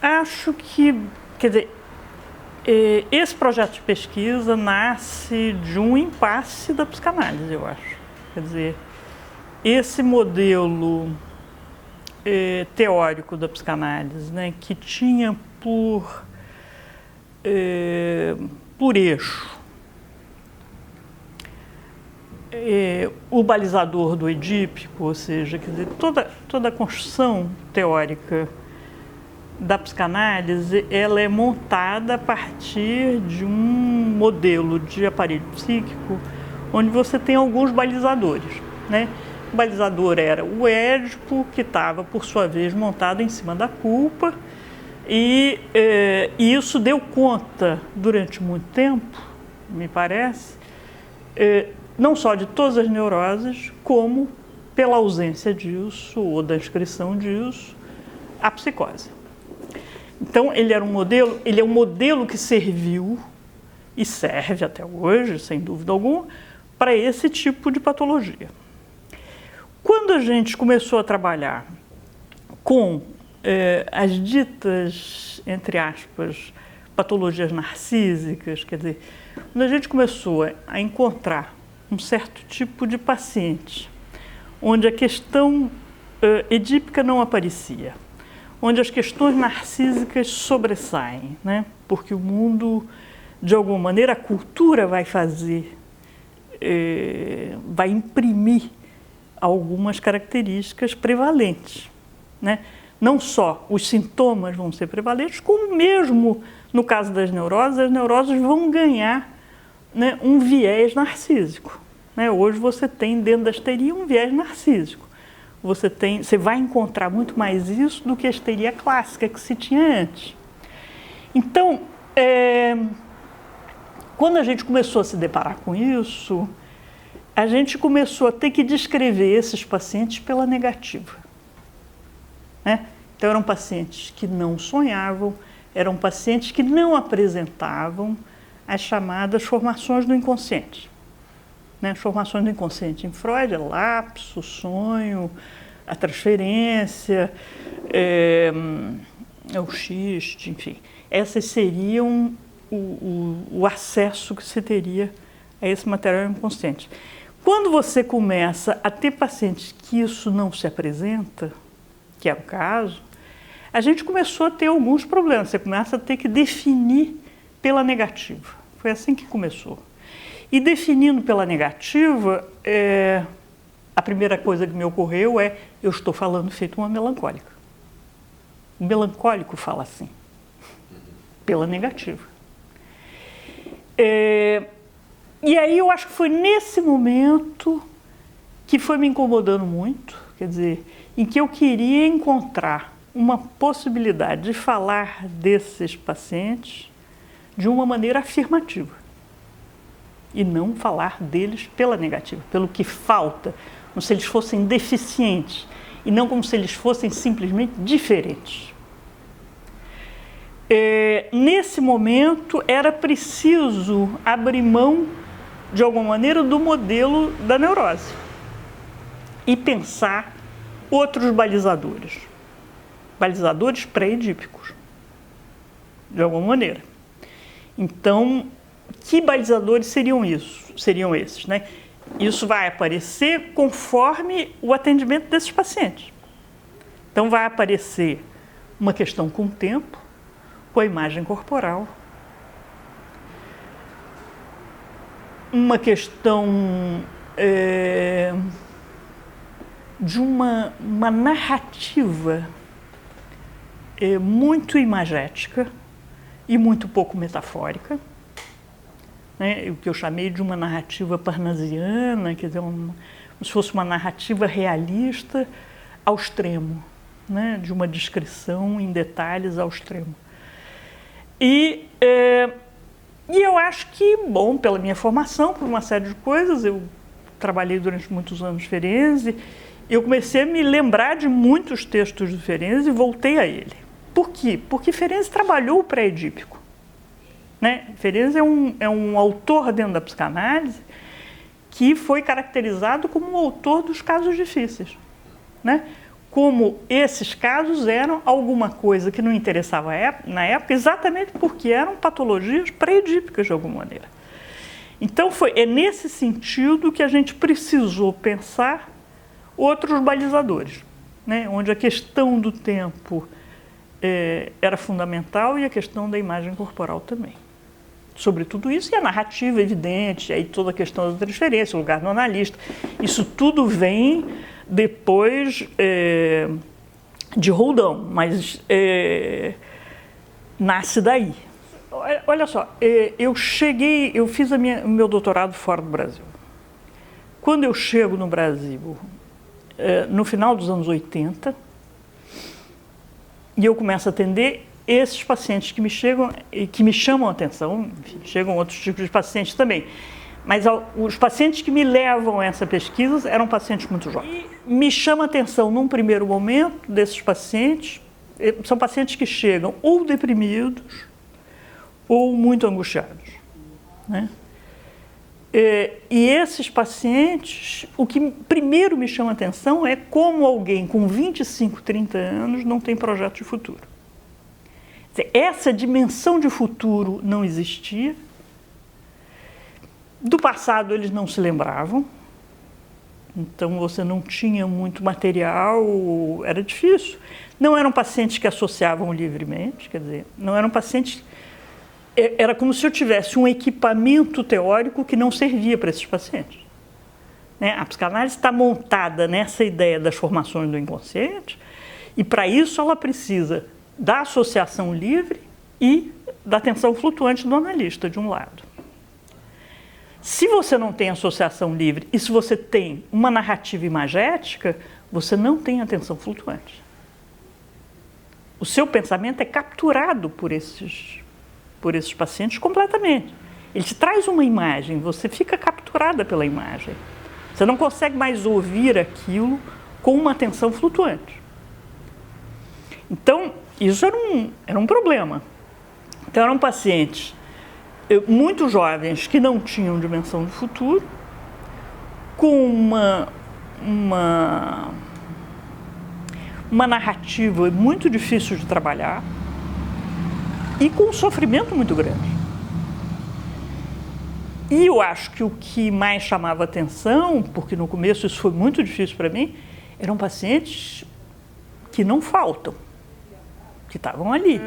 acho que, quer dizer, esse projeto de pesquisa nasce de um impasse da psicanálise, eu acho. Quer dizer, esse modelo teórico da psicanálise, né, que tinha por eixo o balizador do edípico, ou seja, quer dizer, toda a construção teórica da psicanálise, ela é montada a partir de um modelo de aparelho psíquico onde você tem alguns balizadores, né? O balizador era o Édipo, que estava, por sua vez, montado em cima da culpa, e isso deu conta, durante muito tempo, me parece, não só de todas as neuroses, como, pela ausência disso, ou da inscrição disso, a psicose. Então, ele é um modelo que serviu, e serve até hoje, sem dúvida alguma, para esse tipo de patologia. Quando a gente começou a trabalhar com as ditas, entre aspas, patologias narcísicas, quer dizer, quando a gente começou a encontrar um certo tipo de paciente onde a questão edípica não aparecia, onde as questões narcísicas sobressaem, né? Porque o mundo, de alguma maneira, a cultura vai fazer, vai imprimir algumas características prevalentes, né? Não só os sintomas vão ser prevalentes, como mesmo no caso das neuroses, as neuroses vão ganhar, né, um viés narcísico, né? Hoje você tem dentro da histeria um viés narcísico. Você vai encontrar muito mais isso do que a histeria clássica que se tinha antes. Então, quando a gente começou a se deparar com isso, a gente começou a ter que descrever esses pacientes pela negativa, né? Então, eram pacientes que não sonhavam, eram pacientes que não apresentavam as chamadas formações do inconsciente. Né? As formações do inconsciente em Freud é lapso, sonho, a transferência, o xiste, enfim. Essas seriam o acesso que se teria a esse material inconsciente. Quando você começa a ter pacientes que isso não se apresenta, que é o caso, a gente começou a ter alguns problemas. Você começa a ter que definir pela negativa. Foi assim que começou. E definindo pela negativa, a primeira coisa que me ocorreu eu estou falando feito uma melancólica. O melancólico fala assim, pela negativa. E aí eu acho que foi nesse momento que foi me incomodando muito, quer dizer, em que eu queria encontrar uma possibilidade de falar desses pacientes de uma maneira afirmativa e não falar deles pela negativa, pelo que falta, como se eles fossem deficientes e não como se eles fossem simplesmente diferentes. Nesse momento era preciso abrir mão, de alguma maneira, do modelo da neurose e pensar outros balizadores pré-edípicos, de alguma maneira. Então, que balizadores seriam esses, né? Isso vai aparecer conforme o atendimento desses pacientes. Então, vai aparecer uma questão com o tempo, com a imagem corporal, uma questão de uma narrativa muito imagética e muito pouco metafórica, né? O que eu chamei de uma narrativa parnasiana, quer dizer, como se fosse uma narrativa realista ao extremo, né? De uma descrição em detalhes ao extremo. E eu acho que, bom, pela minha formação, por uma série de coisas, eu trabalhei durante muitos anos Ferenczi, eu comecei a me lembrar de muitos textos do Ferenczi e voltei a ele. Por quê? Porque Ferenczi trabalhou o pré-edípico, né? Ferenczi é um autor dentro da psicanálise que foi caracterizado como um autor dos casos difíceis, né? como esses casos eram alguma coisa que não interessava na época, exatamente porque eram patologias pré-edípicas de alguma maneira. Então é nesse sentido que a gente precisou pensar outros balizadores, né? Onde a questão do tempo era fundamental e a questão da imagem corporal também. Sobre tudo isso, e a narrativa evidente, aí toda a questão da transferência, o lugar do analista, isso tudo vem depois de Roldão, mas nasce daí. Olha só, eu fiz o meu doutorado fora do Brasil. Quando eu chego no Brasil, no final dos anos 80, e eu começo a atender esses pacientes que me chegam e que me chamam a atenção, enfim, chegam outros tipos de pacientes também, mas os pacientes que me levam a essa pesquisa eram pacientes muito jovens. E me chama a atenção, num primeiro momento, desses pacientes, são pacientes que chegam ou deprimidos ou muito angustiados, né? E esses pacientes, o que primeiro me chama a atenção é como alguém com 25, 30 anos não tem projeto de futuro. Quer dizer, essa dimensão de futuro não existia. Do passado eles não se lembravam, então você não tinha muito material, era difícil. Não eram pacientes que associavam livremente, quer dizer, não eram pacientes... Era como se eu tivesse um equipamento teórico que não servia para esses pacientes, né? A psicanálise está montada nessa ideia das formações do inconsciente e, para isso, ela precisa da associação livre e da atenção flutuante do analista, de um lado. Se você não tem associação livre e se você tem uma narrativa imagética, você não tem atenção flutuante. O seu pensamento é capturado por esses pacientes completamente. Ele te traz uma imagem, você fica capturada pela imagem. Você não consegue mais ouvir aquilo com uma atenção flutuante. Então, isso era um problema. Então, eram pacientes muito jovens que não tinham dimensão de futuro, com uma narrativa muito difícil de trabalhar e com um sofrimento muito grande. E eu acho que o que mais chamava atenção, porque no começo isso foi muito difícil para mim, eram pacientes que não faltam, que estavam ali.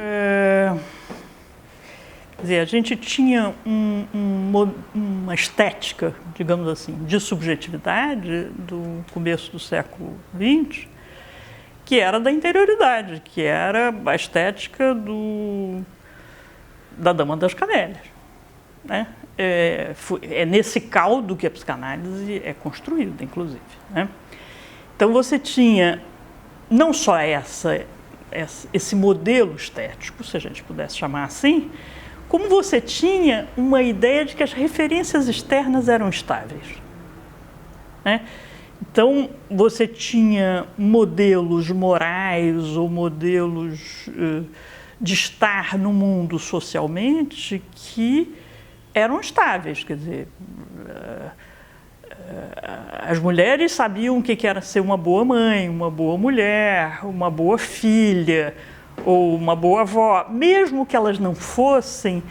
Quer dizer, a gente tinha uma estética, digamos assim, de subjetividade do começo do século XX, que era da interioridade, que era a estética da Dama das Camélias, né? É nesse caldo que a psicanálise é construída, inclusive, né? Então você tinha não só esse modelo estético, se a gente pudesse chamar assim, como você tinha uma ideia de que as referências externas eram estáveis, né? Então, você tinha modelos morais ou modelos de estar no mundo socialmente que eram estáveis, quer dizer, as mulheres sabiam o que era ser uma boa mãe, uma boa mulher, uma boa filha ou uma boa avó. Mesmo que elas não fossem,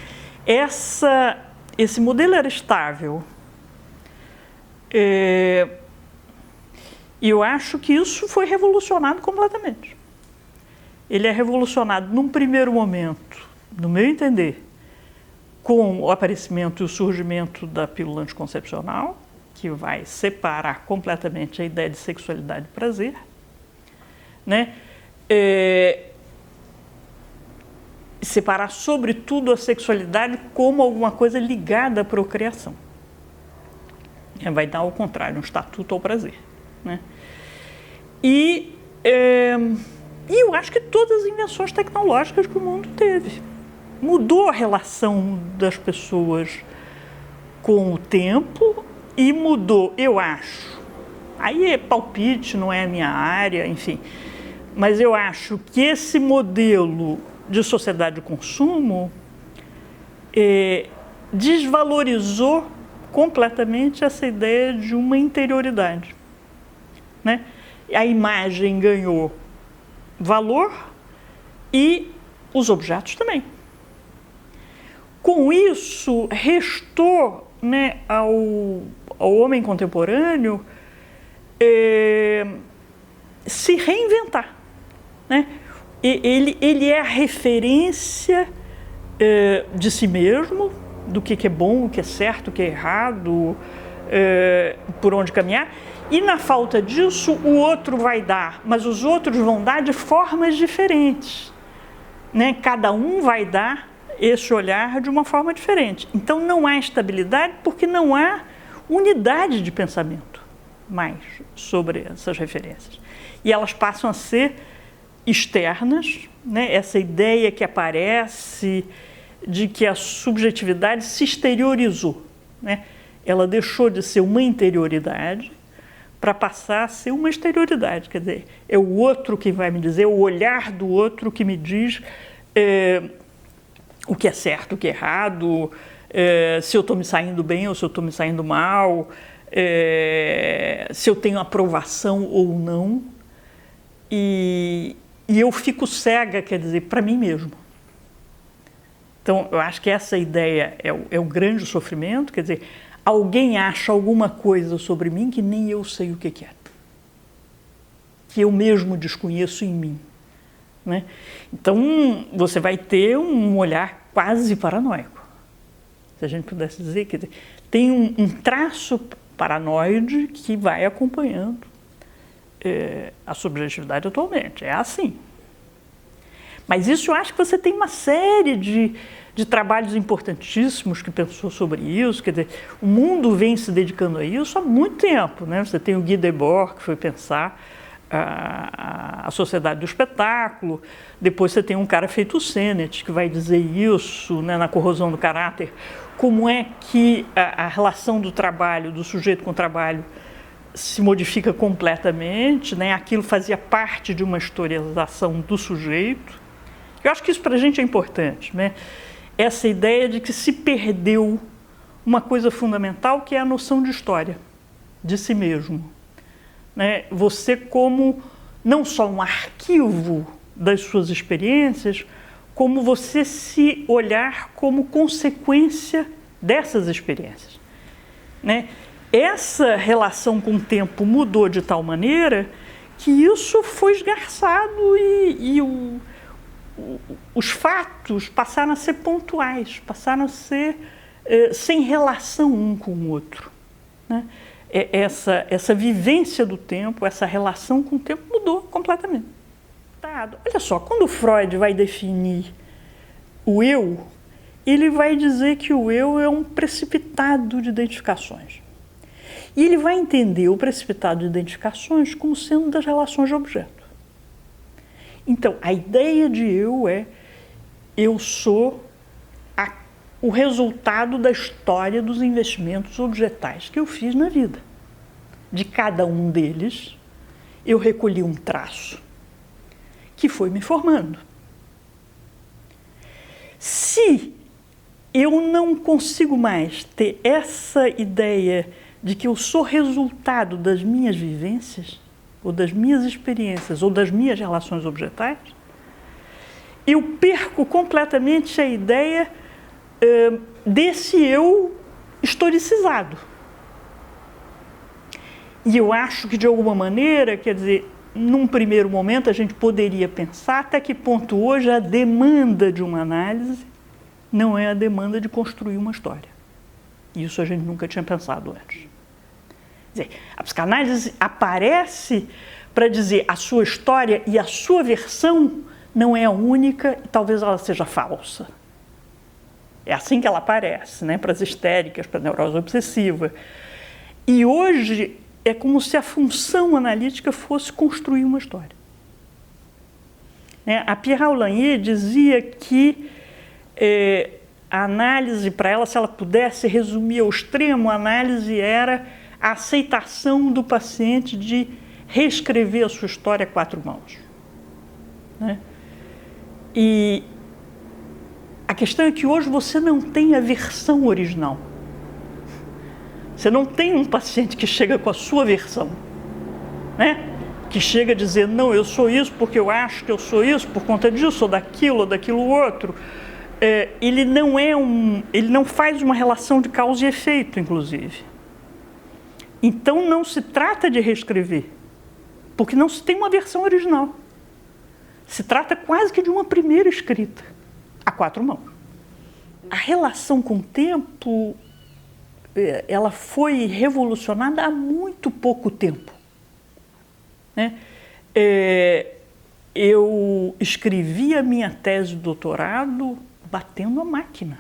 esse modelo era estável. E eu acho que isso foi revolucionado completamente. Ele é revolucionado num primeiro momento, no meu entender, com o aparecimento e o surgimento da pílula anticoncepcional, que vai separar completamente a ideia de sexualidade e prazer, né? Separar, sobretudo, a sexualidade como alguma coisa ligada à procriação. Vai dar, ao contrário, um estatuto ao prazer, né? E eu acho que todas as invenções tecnológicas que o mundo teve. Mudou a relação das pessoas com o tempo e mudou, eu acho, aí é palpite, não é a minha área, enfim, mas eu acho que esse modelo de sociedade de consumo desvalorizou completamente essa ideia de uma interioridade, né? a imagem ganhou valor e os objetos também. Com isso, restou, né, ao homem contemporâneo se reinventar, né? Ele é a referência de si mesmo, do que é bom, o que é certo, o que é errado, por onde caminhar. E na falta disso, o outro vai dar, mas os outros vão dar de formas diferentes, né? Cada um vai dar esse olhar de uma forma diferente. Então não há estabilidade porque não há unidade de pensamento mais sobre essas referências. E elas passam a ser externas, né? Essa ideia que aparece de que a subjetividade se exteriorizou, né? Ela deixou de ser uma interioridade para passar a ser uma exterioridade, quer dizer, é o outro que vai me dizer, o olhar do outro que me diz o que é certo, o que é errado, se eu estou me saindo bem ou se eu estou me saindo mal, se eu tenho aprovação ou não, e eu fico cega, quer dizer, para mim mesmo. Então, eu acho que essa ideia é o grande sofrimento, quer dizer, alguém acha alguma coisa sobre mim que nem eu sei o que é, que eu mesmo desconheço em mim, né? Então, você vai ter um olhar quase paranoico, se a gente pudesse dizer, quer dizer, tem um traço paranoide que vai acompanhando a subjetividade atualmente, é assim. Mas isso eu acho que você tem uma série de trabalhos importantíssimos que pensou sobre isso, quer dizer, o mundo vem se dedicando a isso há muito tempo, né? Você tem o Guy Debord, que foi pensar a sociedade do espetáculo, depois você tem um cara feito o Sennett, que vai dizer isso, né, na corrosão do caráter, como é que a relação do trabalho, do sujeito com o trabalho, se modifica completamente, né? Aquilo fazia parte de uma historização do sujeito. Eu acho que isso para a gente é importante, né? Essa ideia de que se perdeu uma coisa fundamental, que é a noção de história, de si mesmo, né? Você como não só um arquivo das suas experiências, como você se olhar como consequência dessas experiências, né? Essa relação com o tempo mudou de tal maneira que isso foi esgarçado e os fatos passaram a ser pontuais, passaram a ser sem relação um com o outro, né? Essa vivência do tempo, essa relação com o tempo mudou completamente. Olha só, quando Freud vai definir o eu, ele vai dizer que o eu é um precipitado de identificações. E ele vai entender o precipitado de identificações como sendo das relações de objeto. Então, a ideia de eu sou o resultado da história dos investimentos objetais que eu fiz na vida. De cada um deles, eu recolhi um traço que foi me formando. Se eu não consigo mais ter essa ideia de que eu sou resultado das minhas vivências, ou das minhas experiências, ou das minhas relações objetais, eu perco completamente a ideia desse eu historicizado. E eu acho que, de alguma maneira, quer dizer, num primeiro momento a gente poderia pensar até que ponto hoje a demanda de uma análise não é a demanda de construir uma história. Isso a gente nunca tinha pensado antes. Quer dizer, a psicanálise aparece para dizer a sua história e a sua versão não é a única e talvez ela seja falsa. É assim que ela aparece, né? Para as histéricas, para a neurose obsessiva. E hoje é como se a função analítica fosse construir uma história. A Pierre Aulagnier dizia que a análise, para ela, se ela pudesse resumir ao extremo, a análise era a aceitação do paciente de reescrever a sua história a quatro mãos, né? E a questão é que hoje você não tem a versão original. Você não tem um paciente que chega com a sua versão, né? que chega a dizer, não, eu sou isso porque eu acho que eu sou isso, por conta disso, ou daquilo outro, ele não faz uma relação de causa e efeito, inclusive. Então não se trata de reescrever, porque não se tem uma versão original. Se trata quase que de uma primeira escrita, a quatro mãos. A relação com o tempo, ela foi revolucionada há muito pouco tempo, né? Eu escrevi a minha tese de doutorado batendo a máquina,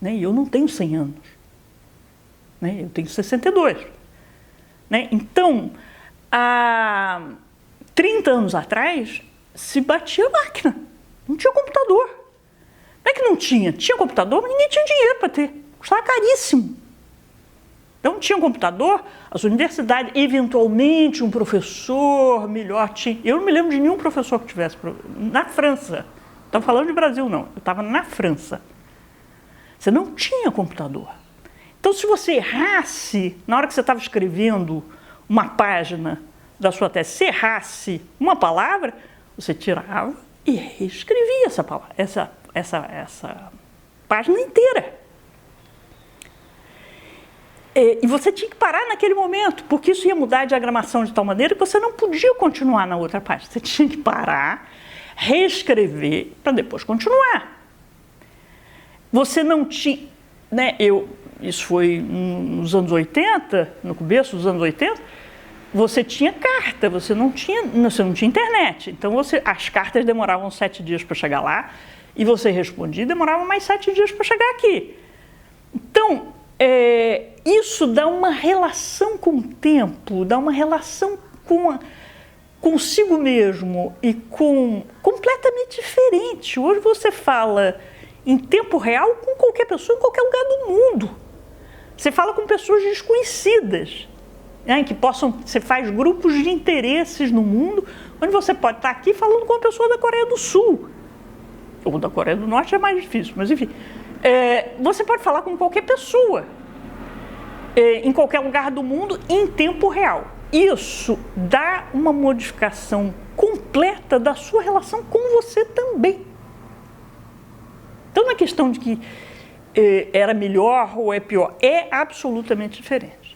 né? E eu não tenho 100 anos, né? Eu tenho 62, né? Então, há 30 anos atrás, se batia a máquina, não tinha computador. Não é que não tinha computador, mas ninguém tinha dinheiro para ter, custava caríssimo. Então, tinha um computador, as universidades, eventualmente um professor melhor tinha. Eu não me lembro de nenhum professor que tivesse. Na França, não estava falando de Brasil, não, eu estava na França. Você não tinha computador. Então, se você errasse, na hora que você estava escrevendo uma página da sua tese, se errasse uma palavra, você tirava e reescrevia essa palavra, essa página inteira. E você tinha que parar naquele momento, porque isso ia mudar a diagramação de tal maneira que você não podia continuar na outra página. Você tinha que parar, reescrever, para depois continuar. Você não tinha... Né, isso foi nos anos 80, no começo dos anos 80, você tinha carta, você não tinha internet. Então, as cartas demoravam 7 dias para chegar lá, e você respondia e demorava mais 7 dias para chegar aqui. Então, isso dá uma relação com o tempo, dá uma relação consigo mesmo e completamente diferente. Hoje você fala em tempo real com qualquer pessoa em qualquer lugar do mundo. Você fala com pessoas desconhecidas, né, você faz grupos de interesses no mundo, onde você pode estar aqui falando com uma pessoa da Coreia do Sul, ou da Coreia do Norte é mais difícil, mas enfim. Você pode falar com qualquer pessoa, em qualquer lugar do mundo, em tempo real. Isso dá uma modificação completa da sua relação com você também. Então, não é questão de que era melhor ou é pior, é absolutamente diferente.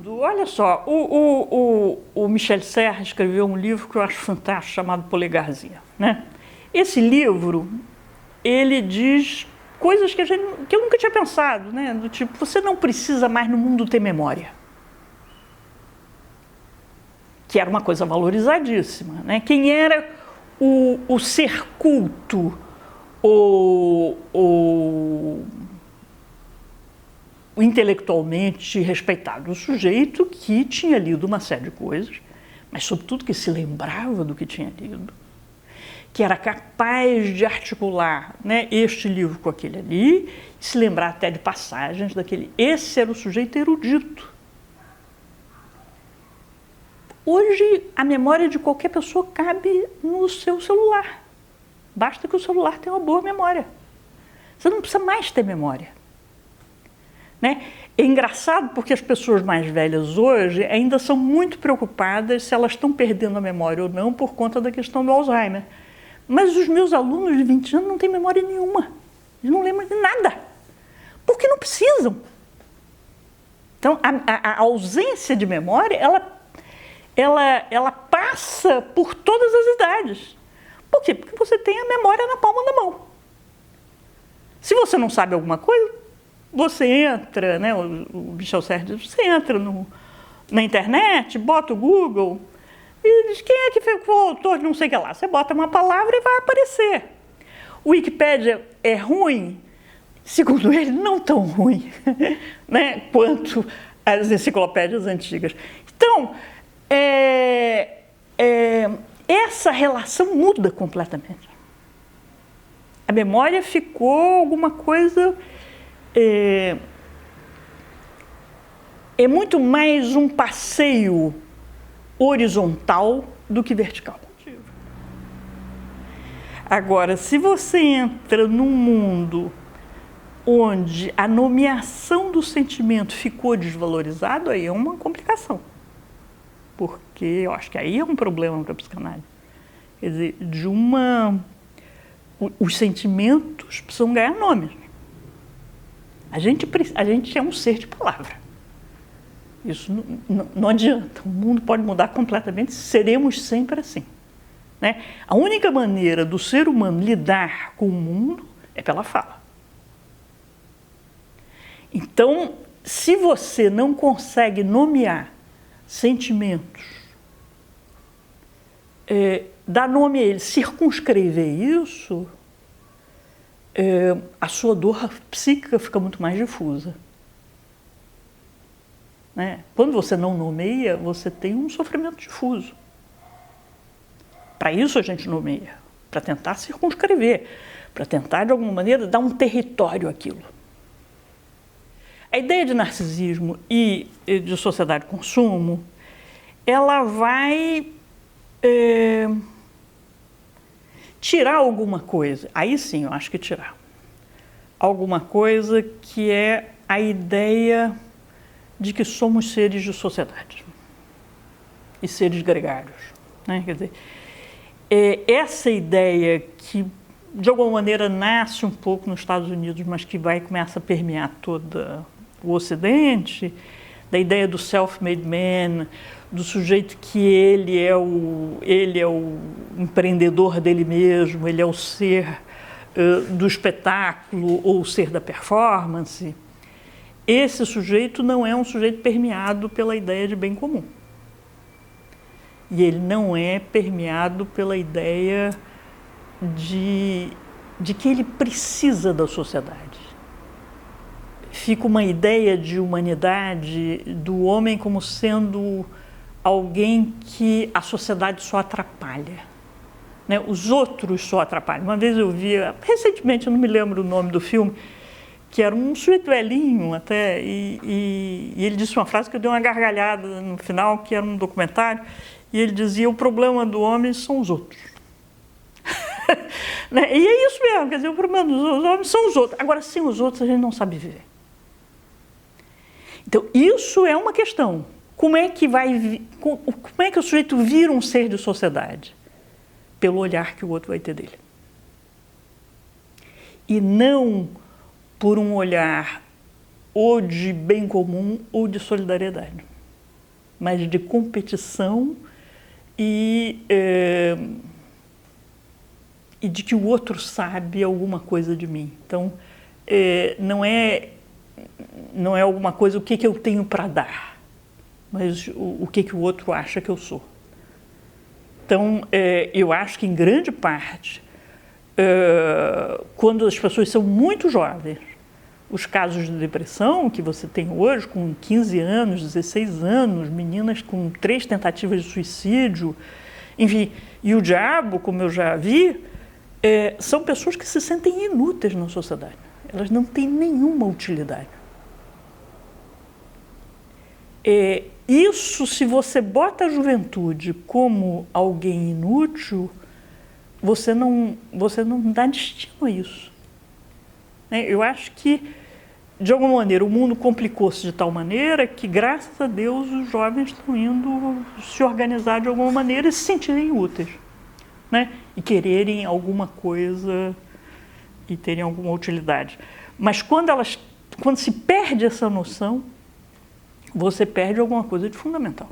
Olha só, o Michel Serres escreveu um livro que eu acho fantástico, chamado Polegarzinha, né? Esse livro, ele diz coisas que eu nunca tinha pensado, né? Do tipo, você não precisa mais no mundo ter memória. Que era uma coisa valorizadíssima, né? Quem era o ser culto, o intelectualmente respeitado, o sujeito que tinha lido uma série de coisas, mas sobretudo que se lembrava do que tinha lido, que era capaz de articular, né, este livro com aquele ali, e se lembrar até de passagens daquele. Esse era o sujeito erudito. Hoje, a memória de qualquer pessoa cabe no seu celular. Basta que o celular tenha uma boa memória. Você não precisa mais ter memória, né? É engraçado porque as pessoas mais velhas hoje ainda são muito preocupadas se elas estão perdendo a memória ou não por conta da questão do Alzheimer. Mas os meus alunos de 20 anos não têm memória nenhuma. Eles não lembram de nada. Porque não precisam. Então, a ausência de memória, ela passa por todas as idades. Por quê? Porque você tem a memória na palma da mão. Se você não sabe alguma coisa, você entra, né, o Michel Serres diz, você entra na internet, bota o Google e diz quem é que foi o autor de não sei o que lá. Você bota uma palavra e vai aparecer. O Wikipédia é ruim, segundo ele, não tão ruim, né, quanto as enciclopédias antigas. Então, essa relação muda completamente. A memória ficou alguma coisa... É muito mais um passeio horizontal do que vertical. Agora, se você entra num mundo onde a nomeação do sentimento ficou desvalorizado, aí é uma complicação. porque eu acho que aí é um problema para a psicanálise. Quer dizer, os sentimentos precisam ganhar nomes. A gente é um ser de palavra. Isso não adianta. O mundo pode mudar completamente, seremos sempre assim. Né? A única maneira do ser humano lidar com o mundo é pela fala. Então, se você não consegue nomear sentimentos, dar nome a eles, circunscrever isso, a sua dor psíquica fica muito mais difusa. Né? Quando você não nomeia, você tem um sofrimento difuso. Para isso a gente nomeia, para tentar circunscrever, para tentar, de alguma maneira, dar um território àquilo. A ideia de narcisismo e de sociedade de consumo, ela vai tirar alguma coisa, aí sim eu acho que tirar, alguma coisa que é a ideia de que somos seres de sociedade e seres gregários. Né? Quer dizer, essa ideia que, de alguma maneira, nasce um pouco nos Estados Unidos, mas que começa a permear todo o Ocidente, da ideia do self-made man, do sujeito que ele é o empreendedor dele mesmo, ele é o ser do espetáculo ou o ser da performance. Esse sujeito não é um sujeito permeado pela ideia de bem comum. E ele não é permeado pela ideia de que ele precisa da sociedade. Fica uma ideia de humanidade do homem como sendo alguém que a sociedade só atrapalha. Né? Os outros só atrapalham. Uma vez eu vi, recentemente, eu não me lembro o nome do filme, que era um sujeito velhinho até, e ele disse uma frase que eu dei uma gargalhada no final, que era um documentário, e ele dizia: o problema do homem são os outros. Né? E é isso mesmo, quer dizer, o problema dos homens são os outros. Agora, sem os outros, a gente não sabe viver. Então, isso é uma questão. Como é que o sujeito vira um ser de sociedade? Pelo olhar que o outro vai ter dele. E não por um olhar ou de bem comum ou de solidariedade, mas de competição e de que o outro sabe alguma coisa de mim. Então, não é alguma coisa, o que eu tenho para dar, mas o que o outro acha que eu sou. Então, eu acho que, em grande parte, quando as pessoas são muito jovens, os casos de depressão que você tem hoje, com 15 anos, 16 anos, meninas com 3 tentativas de suicídio, enfim, e o diabo, como eu já vi, são pessoas que se sentem inúteis na sociedade. Elas não têm nenhuma utilidade. Isso, se você bota a juventude como alguém inútil, você não dá destino a isso. Eu acho que, de alguma maneira, o mundo complicou-se de tal maneira que, graças a Deus, os jovens estão indo se organizar de alguma maneira e se sentirem úteis, né? E quererem alguma coisa e terem alguma utilidade. Mas quando se perde essa noção, você perde alguma coisa de fundamental.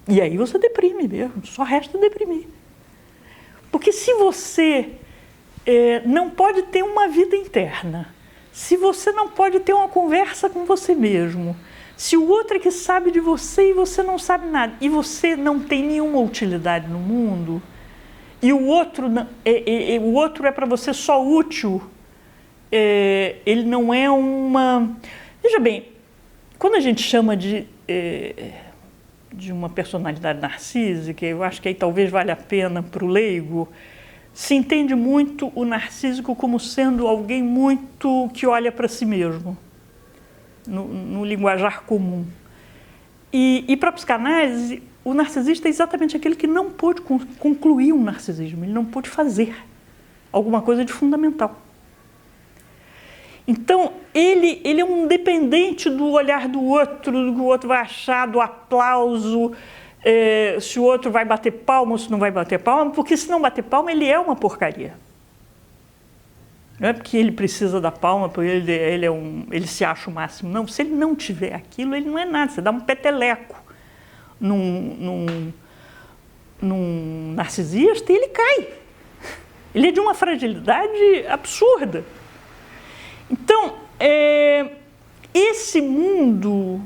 E aí você deprime mesmo, só resta deprimir. Porque se você não pode ter uma vida interna, se você não pode ter uma conversa com você mesmo, se o outro é que sabe de você e você não sabe nada, e você não tem nenhuma utilidade no mundo, e o outro é para você só útil, ele não é uma... Veja bem, quando a gente chama de uma personalidade narcísica, eu acho que aí talvez valha a pena para o leigo, se entende muito o narcísico como sendo alguém muito que olha para si mesmo, no linguajar comum. E para a psicanálise, o narcisista é exatamente aquele que não pôde concluir um narcisismo, ele não pôde fazer alguma coisa de fundamental. Então, ele é um dependente do olhar do outro, do que o outro vai achar, do aplauso, se o outro vai bater palma ou se não vai bater palma, porque se não bater palma, ele é uma porcaria. Não é porque ele precisa da palma, porque ele se acha o máximo. Não, se ele não tiver aquilo, ele não é nada. Você dá um peteleco num narcisista e ele cai. Ele é de uma fragilidade absurda. Então, esse mundo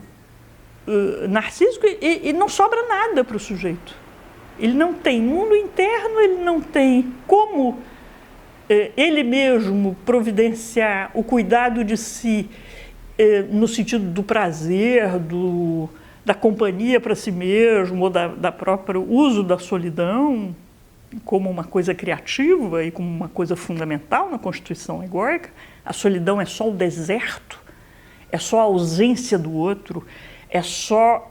narcísico, e não sobra nada para o sujeito. Ele não tem mundo interno, ele não tem como ele mesmo providenciar o cuidado de si no sentido do prazer, da companhia para si mesmo, ou da própria uso da solidão como uma coisa criativa e como uma coisa fundamental na constituição egóica. A solidão é só o deserto, é só a ausência do outro, é só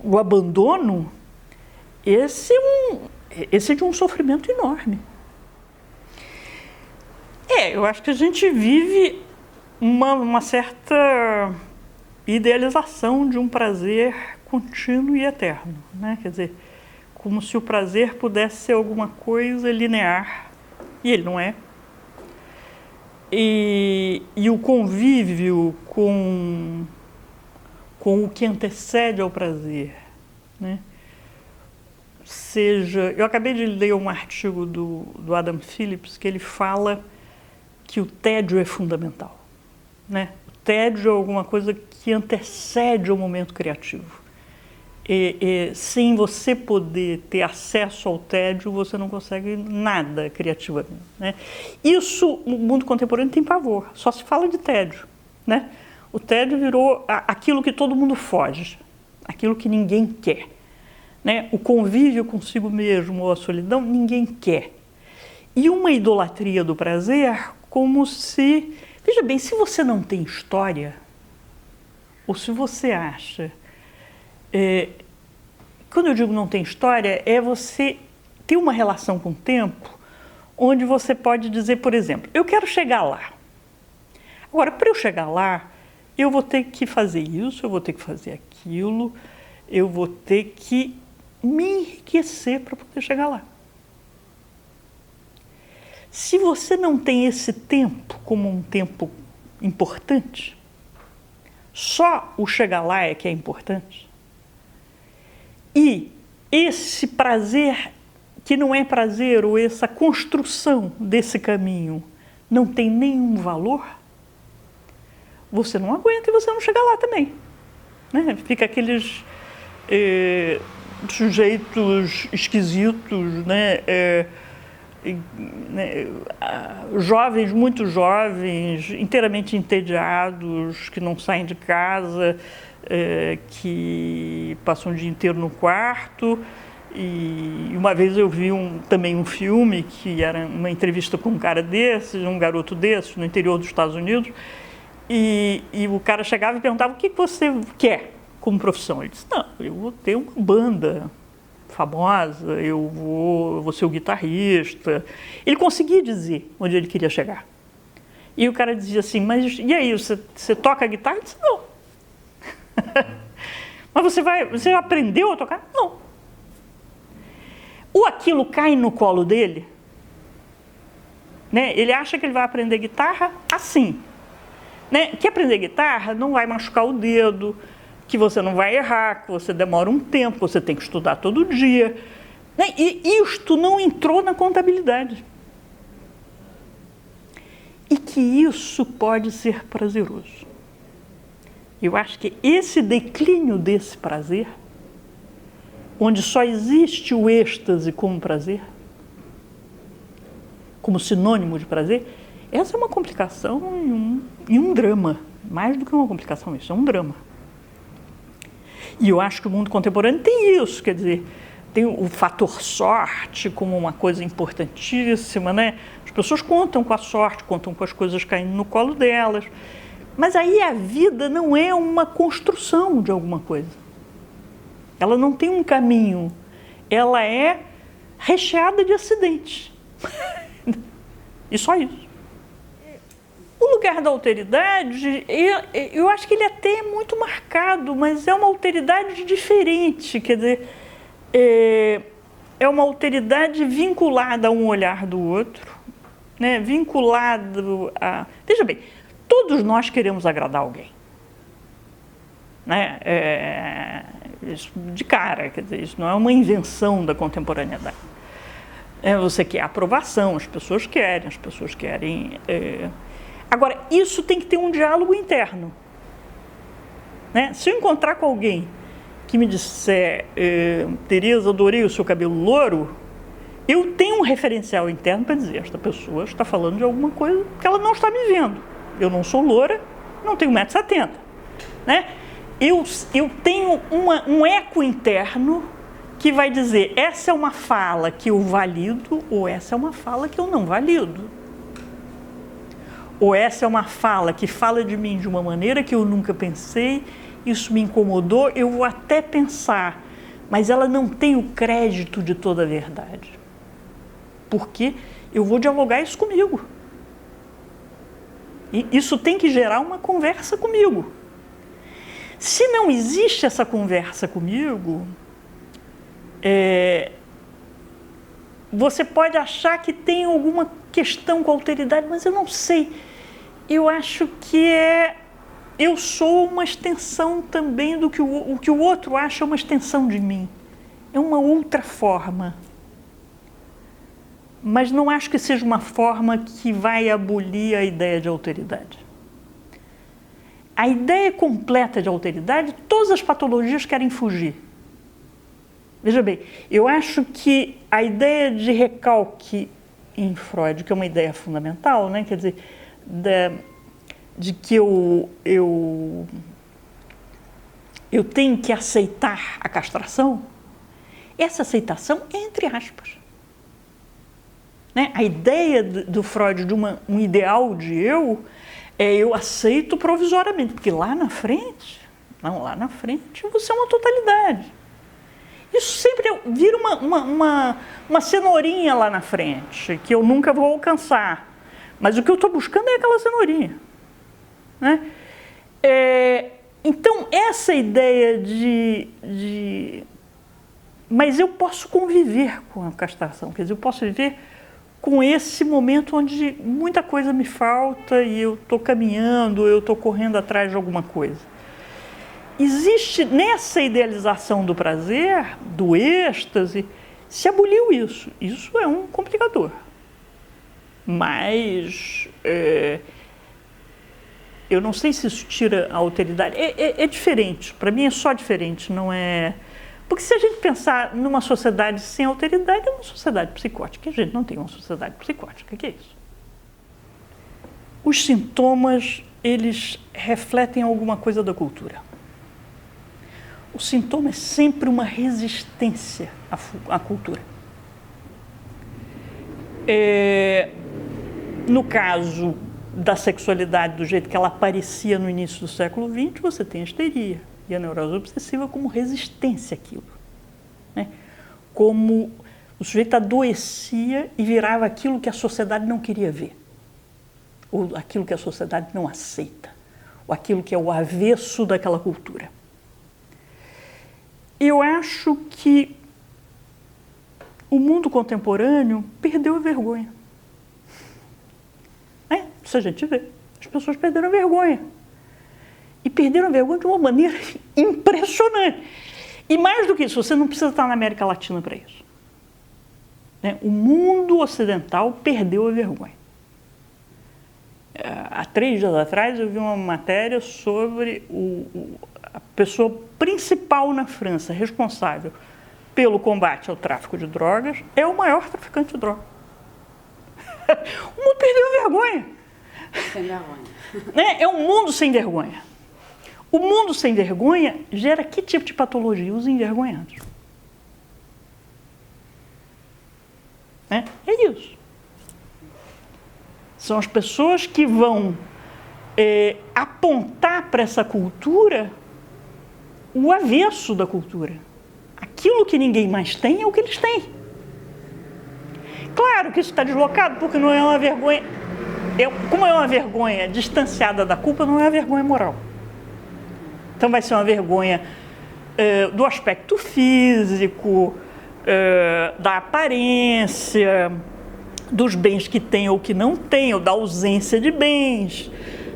o abandono. Esse é de um sofrimento enorme. Eu acho que a gente vive uma certa idealização de um prazer contínuo e eterno, né? Quer dizer, como se o prazer pudesse ser alguma coisa linear, e ele não é. E o convívio com o que antecede ao prazer, né? Eu acabei de ler um artigo do Adam Phillips que ele fala que o tédio é fundamental, né? O tédio é alguma coisa que antecede ao momento criativo. Sem você poder ter acesso ao tédio, você não consegue nada criativamente, né? Isso, no mundo contemporâneo, tem pavor, só se fala de tédio, né? O tédio virou aquilo que todo mundo foge, aquilo que ninguém quer, né? O convívio consigo mesmo ou a solidão, ninguém quer. E uma idolatria do prazer, como se... Veja bem, se você não tem história, ou se você acha... quando eu digo não tem história, é você ter uma relação com o tempo onde você pode dizer, por exemplo, eu quero chegar lá. Agora, para eu chegar lá, eu vou ter que fazer isso, eu vou ter que fazer aquilo, eu vou ter que me enriquecer para poder chegar lá. Se você não tem esse tempo como um tempo importante, só o chegar lá é que é importante, e esse prazer, que não é prazer, ou essa construção desse caminho não tem nenhum valor, você não aguenta e você não chega lá também, né? Fica aqueles sujeitos esquisitos, né? Jovens, muito jovens, inteiramente entediados, que não saem de casa, que passam o dia inteiro no quarto. E uma vez eu vi também um filme que era uma entrevista com um cara desses, um garoto desses, no interior dos Estados Unidos, e o cara chegava e perguntava: o que você quer como profissão? Ele disse: não, eu vou ter uma banda famosa, eu vou ser o guitarrista. Ele conseguia dizer onde ele queria chegar. E o cara dizia assim: mas e aí, você toca guitarra? Ele disse: não. Mas você aprendeu a tocar? Não. Ou aquilo cai no colo dele, né? Ele acha que ele vai aprender guitarra assim, né? Que aprender guitarra não vai machucar o dedo, que você não vai errar, que você demora um tempo, que você tem que estudar todo dia, né? E isto não entrou na contabilidade. E que isso pode ser prazeroso. Eu acho que esse declínio desse prazer, onde só existe o êxtase como prazer, como sinônimo de prazer, essa é uma complicação e um drama. Mais do que uma complicação, isso é um drama. E eu acho que o mundo contemporâneo tem isso, quer dizer, tem o fator sorte como uma coisa importantíssima, né? As pessoas contam com a sorte, contam com as coisas caindo no colo delas, mas aí a vida não é uma construção de alguma coisa. Ela não tem um caminho, ela é recheada de acidentes. E só isso. O lugar da alteridade, eu acho que ele até é muito marcado, mas é uma alteridade diferente, quer dizer, é uma alteridade vinculada a um olhar do outro, né? Vinculado a... Veja bem, todos nós queremos agradar alguém, né? Isso de cara, quer dizer, isso não é uma invenção da contemporaneidade. Você quer aprovação, as pessoas querem... Agora, isso tem que ter um diálogo interno, né? Se eu encontrar com alguém que me disser, Tereza, adorei o seu cabelo louro, eu tenho um referencial interno para dizer, esta pessoa está falando de alguma coisa que ela não está me vendo. Eu não sou loura, não tenho 1,70 m, né? Eu tenho um eco interno que vai dizer, essa é uma fala que eu valido ou essa é uma fala que eu não valido. Ou essa é uma fala que fala de mim de uma maneira que eu nunca pensei, isso me incomodou, eu vou até pensar, mas ela não tem o crédito de toda a verdade. Porque eu vou dialogar isso comigo. E isso tem que gerar uma conversa comigo. Se não existe essa conversa comigo, você pode achar que tem alguma questão com a alteridade, mas eu não sei. Eu acho que eu sou uma extensão também do que o que o outro acha é uma extensão de mim. É uma outra forma. Mas não acho que seja uma forma que vai abolir a ideia de alteridade. A ideia completa de alteridade, todas as patologias querem fugir. Veja bem, eu acho que a ideia de recalque em Freud, que é uma ideia fundamental, né? Quer dizer, de que eu tenho que aceitar a castração, essa aceitação é entre aspas. Né? A ideia do Freud de um ideal de eu aceito provisoriamente, porque lá na frente você é uma totalidade. Isso sempre vira uma cenourinha lá na frente, que eu nunca vou alcançar. Mas o que eu estou buscando é aquela cenourinha. Né? Então, essa ideia mas eu posso conviver com a castração, quer dizer, eu posso viver com esse momento onde muita coisa me falta e eu estou caminhando, eu estou correndo atrás de alguma coisa. Existe nessa idealização do prazer, do êxtase, se aboliu isso. Isso é um complicador. Mas eu não sei se isso tira a alteridade. É diferente, para mim é só diferente, não é... Porque se a gente pensar numa sociedade sem alteridade, é uma sociedade psicótica. A gente não tem uma sociedade psicótica, o que é isso? Os sintomas, eles refletem alguma coisa da cultura. O sintoma é sempre uma resistência à cultura. No caso da sexualidade, do jeito que ela aparecia no início do século XX, você tem a histeria e a neurose obsessiva como resistência àquilo. Né? Como o sujeito adoecia e virava aquilo que a sociedade não queria ver, ou aquilo que a sociedade não aceita, ou aquilo que é o avesso daquela cultura. Eu acho que o mundo contemporâneo perdeu a vergonha. Se a gente vê, as pessoas perderam a vergonha. E perderam a vergonha de uma maneira impressionante. E mais do que isso, você não precisa estar na América Latina para isso. O mundo ocidental perdeu a vergonha. Há 3 dias atrás eu vi uma matéria sobre a pessoa principal na França, responsável pelo combate ao tráfico de drogas, é o maior traficante de drogas. O mundo perdeu a vergonha. Sem vergonha. É um mundo sem vergonha. O mundo sem vergonha gera que tipo de patologia? Os envergonhados. É isso. São as pessoas que vão apontar para essa cultura o avesso da cultura. Aquilo que ninguém mais tem é o que eles têm. Claro que isso está deslocado, porque não é uma vergonha... como é uma vergonha distanciada da culpa, não é uma vergonha moral. Então vai ser uma vergonha do aspecto físico, da aparência, dos bens que tem ou que não tem, ou da ausência de bens,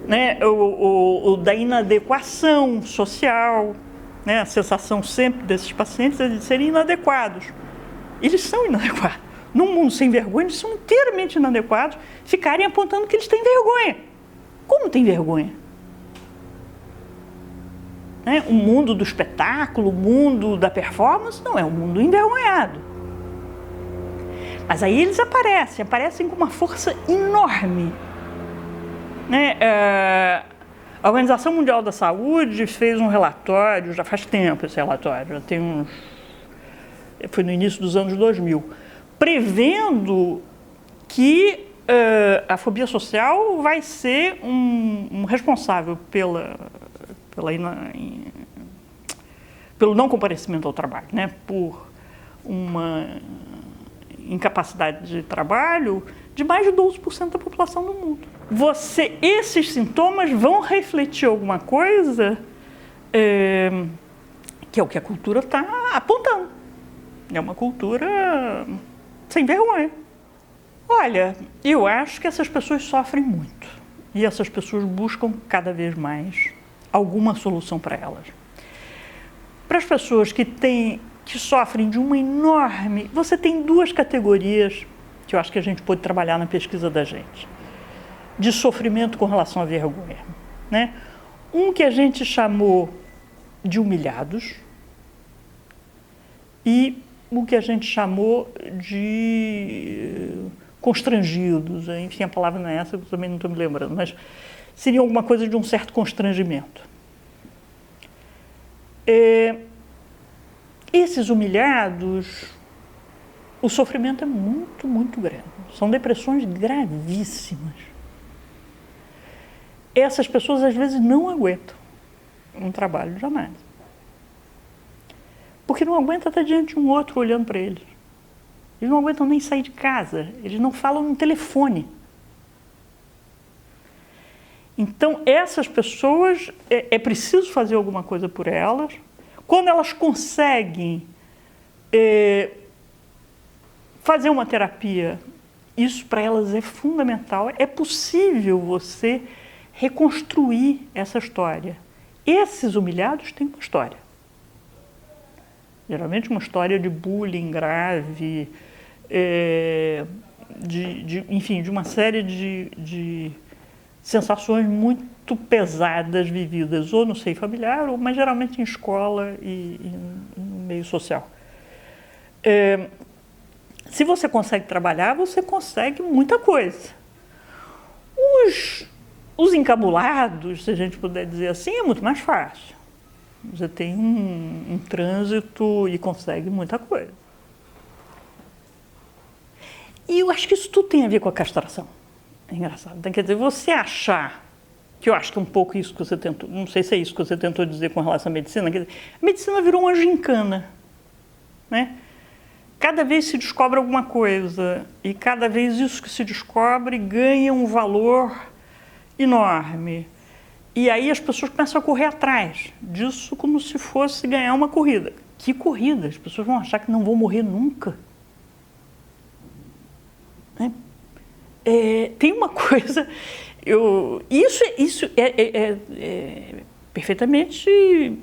né? ou da inadequação social, né? A sensação sempre desses pacientes é de serem inadequados. Eles são inadequados. Num mundo sem vergonha, eles são inteiramente inadequados, ficarem apontando que eles têm vergonha. Como tem vergonha? Né? O mundo do espetáculo, o mundo da performance, não é um mundo envergonhado. Mas aí eles aparecem com uma força enorme. Né? A Organização Mundial da Saúde fez um relatório, já faz tempo esse relatório, já tem foi no início dos anos 2000, prevendo que a fobia social vai ser um responsável pelo não comparecimento ao trabalho, né? Por uma incapacidade de trabalho de mais de 12% da população do mundo. Esses sintomas vão refletir alguma coisa que é o que a cultura está apontando. É uma cultura sem vergonha. Olha, eu acho que essas pessoas sofrem muito. E essas pessoas buscam cada vez mais alguma solução para elas. Para as pessoas que sofrem de uma enorme... Você tem duas categorias que eu acho que a gente pode trabalhar na pesquisa da gente, de sofrimento com relação à vergonha. Né? Um que a gente chamou de humilhados e o que a gente chamou de constrangidos, enfim, a palavra não é essa, eu também não estou me lembrando, mas seria alguma coisa de um certo constrangimento. Esses humilhados, o sofrimento é muito, muito grande. São depressões gravíssimas. Essas pessoas, às vezes, não aguentam um trabalho de análise. Porque não aguenta estar diante de um outro olhando para eles. Eles não aguentam nem sair de casa, eles não falam no telefone. Então, essas pessoas, é preciso fazer alguma coisa por elas. Quando elas conseguem fazer uma terapia, isso para elas é fundamental. É possível você reconstruir essa história. Esses humilhados têm uma história. Geralmente uma história de bullying grave, enfim, de uma série de sensações muito pesadas vividas, ou no seio familiar, mas geralmente em escola e no meio social. Se você consegue trabalhar, você consegue muita coisa. Os encabulados, se a gente puder dizer assim, é muito mais fácil. Você tem um trânsito e consegue muita coisa. E eu acho que isso tudo tem a ver com a castração. É engraçado. Quer dizer, você achar, que eu acho que é um pouco isso que você tentou, não sei se é isso que você tentou dizer com relação à medicina, quer dizer, a medicina virou uma gincana, né? Cada vez se descobre alguma coisa e cada vez isso que se descobre ganha um valor enorme. E aí as pessoas começam a correr atrás disso como se fosse ganhar uma corrida. Que corrida? As pessoas vão achar que não vão morrer nunca. Né? Tem uma coisa... Isso é perfeitamente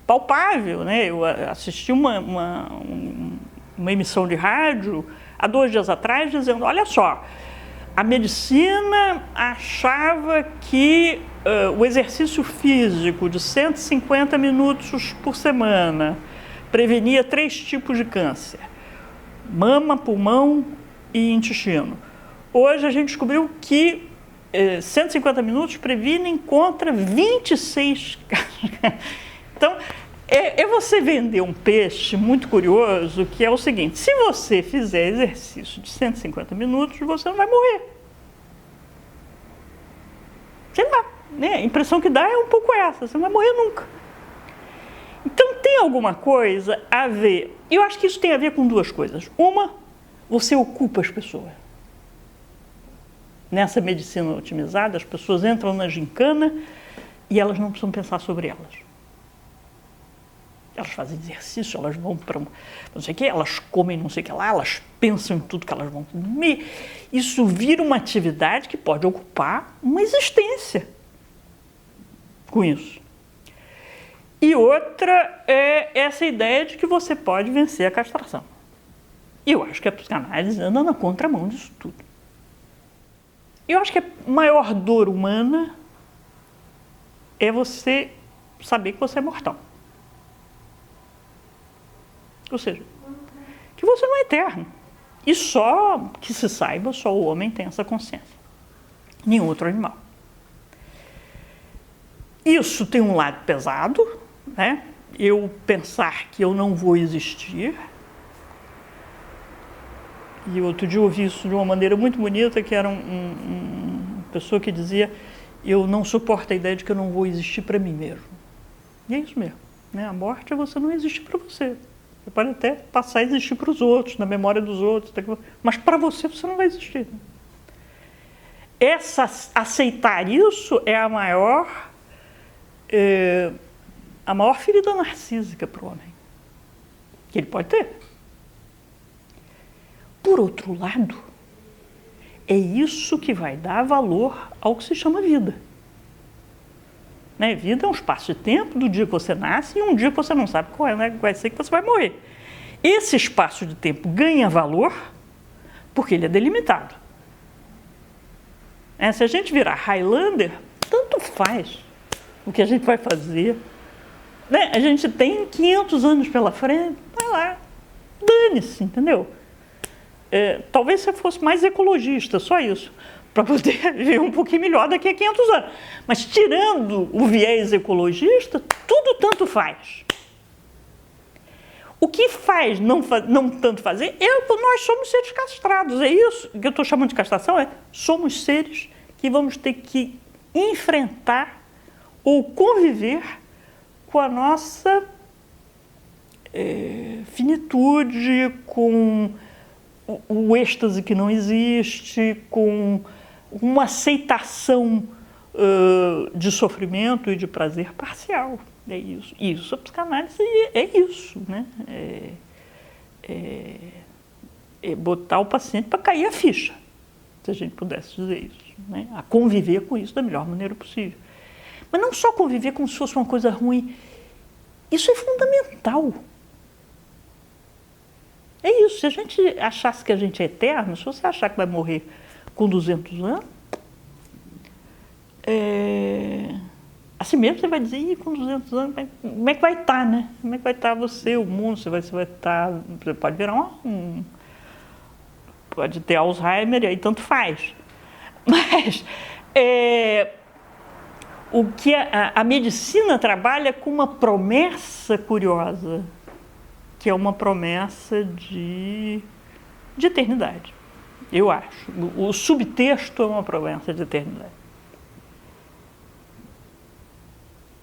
palpável. Né? Eu assisti uma emissão de rádio há 2 dias atrás dizendo, olha só, a medicina achava que o exercício físico de 150 minutos por semana prevenia 3 tipos de câncer: mama, pulmão e intestino. Hoje a gente descobriu que 150 minutos previnem contra 26 casos. Então, é você vender um peixe muito curioso, que é o seguinte: se você fizer exercício de 150 minutos, você não vai morrer. Sei lá, né? A impressão que dá é um pouco essa, você não vai morrer nunca. Então tem alguma coisa a ver, eu acho que isso tem a ver com 2 coisas. Uma, você ocupa as pessoas. nessa medicina otimizada, as pessoas entram na gincana e elas não precisam pensar sobre elas. Elas fazem exercício, elas vão para não sei o que, elas comem não sei o que lá, elas pensam em tudo que elas vão comer. Isso vira uma atividade que pode ocupar uma existência com isso. E outra é essa ideia de que você pode vencer a castração. E eu acho que a psicanálise anda na contramão disso tudo. Eu acho que a maior dor humana é você saber que você é mortal. Ou seja, que você não é eterno. E só que se saiba, só o homem tem essa consciência. Nenhum outro animal. Isso tem um lado pesado, né? Eu pensar que eu não vou existir. E outro dia eu ouvi isso de uma maneira muito bonita, que era uma pessoa que dizia: eu não suporto a ideia de que eu não vou existir para mim mesmo. E é isso mesmo, né? A morte é você não existir para você. Você pode até passar a existir para os outros, na memória dos outros, mas para você não vai existir. Aceitar isso é a maior ferida narcísica para o homem, que ele pode ter. Por outro lado, é isso que vai dar valor ao que se chama vida. Né? Vida é um espaço de tempo do dia que você nasce e um dia que você não sabe qual é, né? Vai ser que você vai morrer. Esse espaço de tempo ganha valor porque ele é delimitado. Se a gente virar Highlander, tanto faz o que a gente vai fazer. Né? A gente tem 500 anos pela frente, vai lá, dane-se, entendeu? Talvez você fosse mais ecologista, só isso, para poder viver um pouquinho melhor daqui a 500 anos. Mas tirando o viés ecologista, tudo tanto faz. O que faz não tanto fazer nós somos seres castrados, é isso que eu estou chamando de castração, somos seres que vamos ter que enfrentar ou conviver com a nossa finitude, com o êxtase que não existe, com uma aceitação de sofrimento e de prazer parcial. É isso. Isso, a psicanálise é isso, né? É botar o paciente para cair a ficha, se a gente pudesse dizer isso, né? A conviver com isso da melhor maneira possível. Mas não só conviver como se fosse uma coisa ruim. Isso é fundamental. É isso, se a gente achasse que a gente é eterno, se você achar que vai morrer com 200 anos, assim mesmo você vai dizer, com 200 anos, como é que vai estar, né? Como é que vai estar você, o mundo, você pode virar pode ter Alzheimer, e aí tanto faz. Mas o que a medicina trabalha com uma promessa curiosa, que é uma promessa de eternidade, eu acho. O subtexto é uma promessa de eternidade.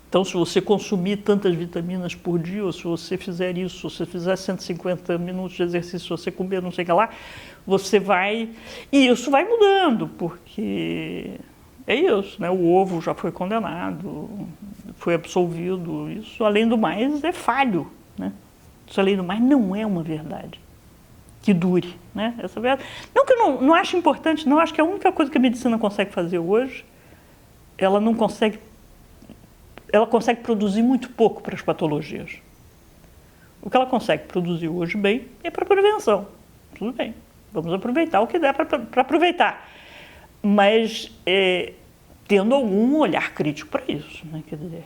Então, se você consumir tantas vitaminas por dia, ou se você fizer isso, se você fizer 150 minutos de exercício, se você comer não sei o que lá, você vai... E isso vai mudando, porque é isso, né? O ovo já foi condenado, foi absolvido. Isso, além do mais, é falho, né? Isso, além do mais, não é uma verdade que dure, né? Essa verdade. Não que eu não acho importante, não. Acho que a única coisa que a medicina consegue fazer hoje, ela consegue produzir muito pouco para as patologias. O que ela consegue produzir hoje bem é para prevenção. Tudo bem, vamos aproveitar o que der para aproveitar. Mas tendo algum olhar crítico para isso, né? Quer dizer,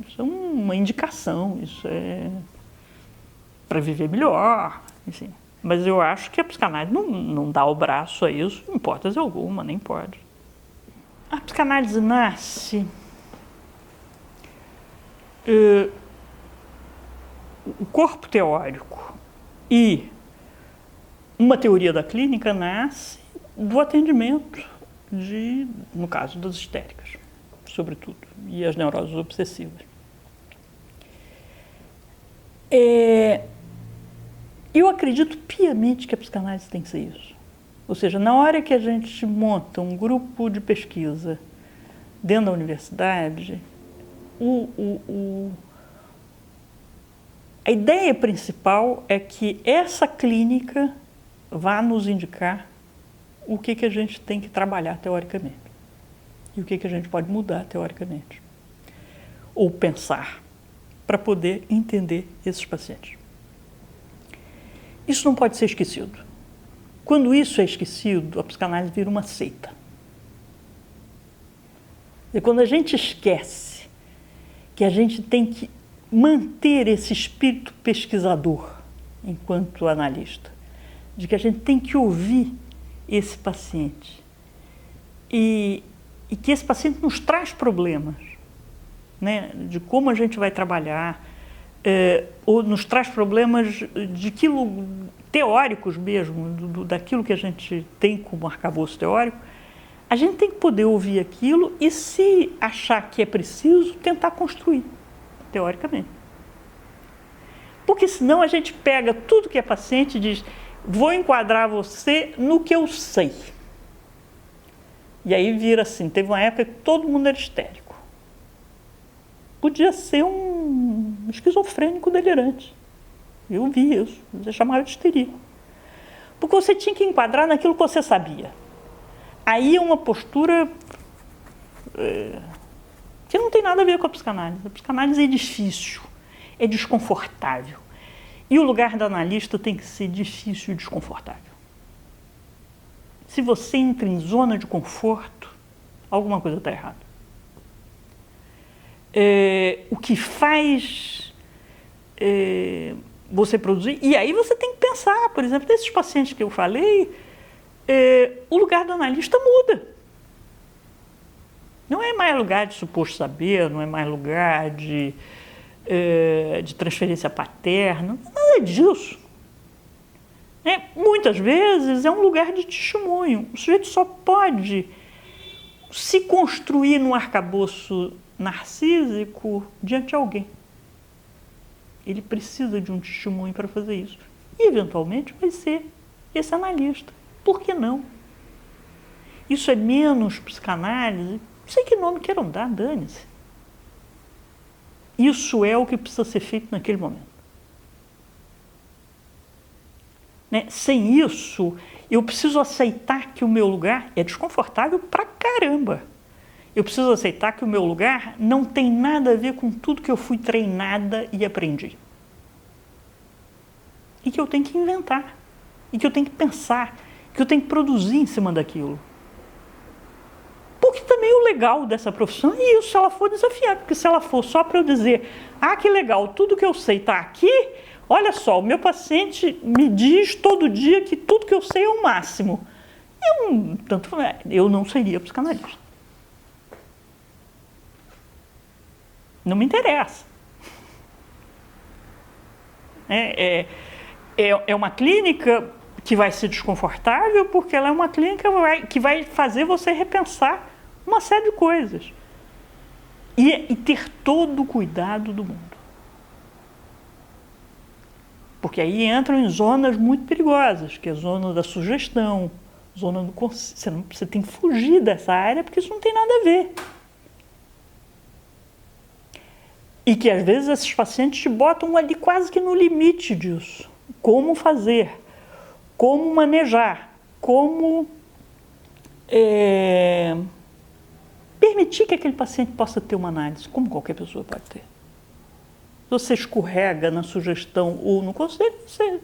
isso é uma indicação, isso é para viver melhor, enfim. Mas eu acho que a psicanálise não dá o braço a isso, em hipótese alguma, nem pode. A psicanálise nasce... o corpo teórico e uma teoria da clínica nasce do atendimento no caso das histéricas, sobretudo, e as neuroses obsessivas. Eu acredito piamente que a psicanálise tem que ser isso. Ou seja, na hora que a gente monta um grupo de pesquisa dentro da universidade, a ideia principal é que essa clínica vá nos indicar o que a gente tem que trabalhar teoricamente e o que a gente pode mudar teoricamente ou pensar para poder entender esses pacientes. Isso não pode ser esquecido. Quando isso é esquecido, a psicanálise vira uma seita. E quando a gente esquece que a gente tem que manter esse espírito pesquisador enquanto analista, de que a gente tem que ouvir esse paciente e que esse paciente nos traz problemas, né, de como a gente vai trabalhar, ou nos traz problemas teóricos mesmo, daquilo que a gente tem como arcabouço teórico, a gente tem que poder ouvir aquilo e, se achar que é preciso, tentar construir, teoricamente. Porque senão a gente pega tudo que é paciente e diz: vou enquadrar você no que eu sei. E aí vira assim, teve uma época que todo mundo era histérico. Podia ser um esquizofrênico delirante. Eu vi isso, você chamava de histérico. Porque você tinha que enquadrar naquilo que você sabia. Aí é uma postura que não tem nada a ver com a psicanálise. A psicanálise é difícil, é desconfortável. E o lugar do analista tem que ser difícil e desconfortável. Se você entra em zona de conforto, alguma coisa está errada. O que faz você produzir... E aí você tem que pensar, por exemplo, desses pacientes que eu falei, o lugar do analista muda. Não é mais lugar de suposto saber, não é mais lugar de transferência paterna, nada disso. Muitas vezes é um lugar de testemunho. O sujeito só pode se construir num arcabouço narcísico diante de alguém. Ele precisa de um testemunho para fazer isso. E, eventualmente, vai ser esse analista. Por que não? Isso é menos psicanálise? Não sei que nome queiram dar, dane-se. Isso é o que precisa ser feito naquele momento. Sem isso, eu preciso aceitar que o meu lugar é desconfortável pra caramba. Eu preciso aceitar que o meu lugar não tem nada a ver com tudo que eu fui treinada e aprendi. E que eu tenho que inventar, e que eu tenho que pensar, que eu tenho que produzir em cima daquilo. Porque também o legal dessa profissão é isso, se ela for desafiar. Porque se ela for só para eu dizer: ah, que legal, tudo que eu sei está aqui, olha só, o meu paciente me diz todo dia que tudo que eu sei é o máximo. Eu não seria psicanalista. Não me interessa. É uma clínica que vai ser desconfortável, porque ela é uma clínica que vai fazer você repensar uma série de coisas. E ter todo o cuidado do mundo. Porque aí entram em zonas muito perigosas, que é a zona da sugestão, zona do conselho. Você tem que fugir dessa área, porque isso não tem nada a ver. E que às vezes esses pacientes te botam ali quase que no limite disso. Como fazer, como manejar, como permitir que aquele paciente possa ter uma análise, como qualquer pessoa pode ter. Se você escorrega na sugestão ou no conselho, você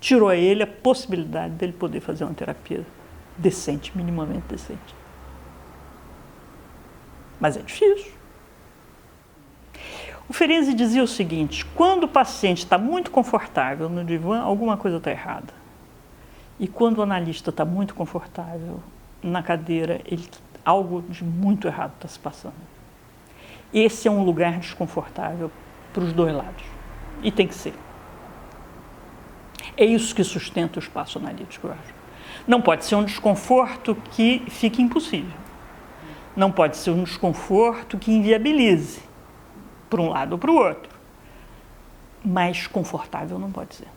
tirou a ele a possibilidade dele poder fazer uma terapia decente, minimamente decente. Mas é difícil. O Ferenczi dizia o seguinte: quando o paciente está muito confortável no divã, alguma coisa está errada. E quando o analista está muito confortável na cadeira, algo de muito errado está se passando. Esse é um lugar desconfortável para os dois lados. E tem que ser. É isso que sustenta o espaço analítico, eu acho. Não pode ser um desconforto que fique impossível. Não pode ser um desconforto que inviabilize para um lado ou para o outro. Mas confortável não pode ser.